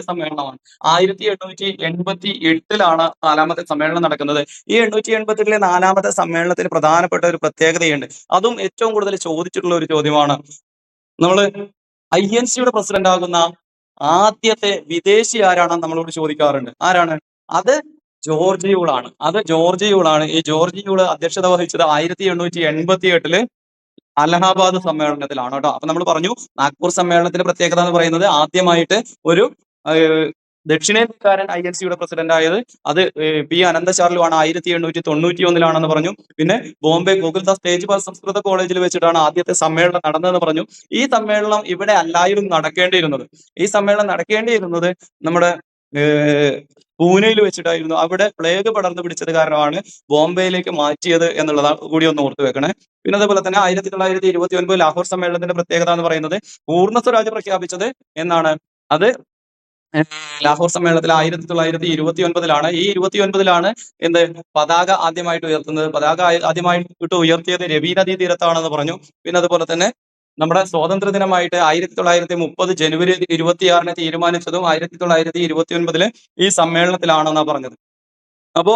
സമ്മേളനമാണ്. 1888-ലാണ് 4ാമത്തെ സമ്മേളനം നടക്കുന്നത്. ഈ 888-ലെ 4ാമത്തെ സമ്മേളനത്തിന് പ്രധാനപ്പെട്ട ഒരു പ്രത്യേകതയുണ്ട്. അതും ഏറ്റവും കൂടുതൽ ചോദിച്ചിട്ടുള്ള ഒരു ചോദ്യമാണ്. നമ്മള് INC-യുടെ പ്രസിഡന്റ് ആകുന്ന ആദ്യത്തെ വിദേശി ആരാണെന്ന് നമ്മളോട് ചോദിക്കാറുണ്ട്. ആരാണ്? അത് ജോർജ് യൂളാണ്. ഈ ജോർജ് യൂള് അധ്യക്ഷത വഹിച്ചത് 1888-ല് അലഹാബാദ് സമ്മേളനത്തിലാണ് കേട്ടോ. അപ്പൊ നമ്മൾ പറഞ്ഞു നാഗ്പൂർ സമ്മേളനത്തിന്റെ പ്രത്യേകത എന്ന് പറയുന്നത് ആദ്യമായിട്ട് ഒരു ദക്ഷിണേന്ത്യക്കാരൻ INC-യുടെ പ്രസിഡന്റ് ആയത് അത് പി അനന്തചാർലു ആണ്. 1891-ലാണെന്ന് പറഞ്ഞു. പിന്നെ ബോംബെ ഗോകുൽദാസ് തേജ്പാൽ സംസ്കൃത കോളേജിൽ വെച്ചിട്ടാണ് ആദ്യത്തെ സമ്മേളനം നടന്നതെന്ന് പറഞ്ഞു. ഈ സമ്മേളനം ഇവിടെ അല്ലായിരുന്നു നടക്കേണ്ടിയിരുന്നത്. ഈ സമ്മേളനം നടക്കേണ്ടിയിരുന്നത് നമ്മുടെ പൂനെയിൽ വെച്ചിട്ടായിരുന്നു. അവിടെ പ്ലേഗ് പടർന്നു പിടിച്ചത് കാരണമാണ് ബോംബെയിലേക്ക് മാറ്റിയത് എന്നുള്ളതാണ് കൂടി ഒന്ന് ഓർത്തു വെക്കണേ. പിന്നെ അതേപോലെ തന്നെ 1929 ലാഹോർ സമ്മേളനത്തിന്റെ പ്രത്യേകത എന്ന് പറയുന്നത് പൂർണ്ണ സ്വരാജ് പ്രഖ്യാപിച്ചത് എന്നാണ്. അത് ലാഹോർ സമ്മേളനത്തിൽ 1929-ലാണ്. ഈ 29-ലാണ് എന്ത് പതാക ആദ്യമായിട്ട് ഉയർത്തുന്നത്. പതാക ആദ്യമായിട്ട് ഉയർത്തിയത് രവി നദീ തീരത്താണെന്ന് പറഞ്ഞു. പിന്നെ അതുപോലെ തന്നെ നമ്മുടെ സ്വാതന്ത്ര്യ ദിനമായിട്ട് 1930 ജനുവരി 26-ന് തീരുമാനിച്ചതും 1929 ഈ സമ്മേളനത്തിലാണെന്നാണ് പറഞ്ഞത്. അപ്പോ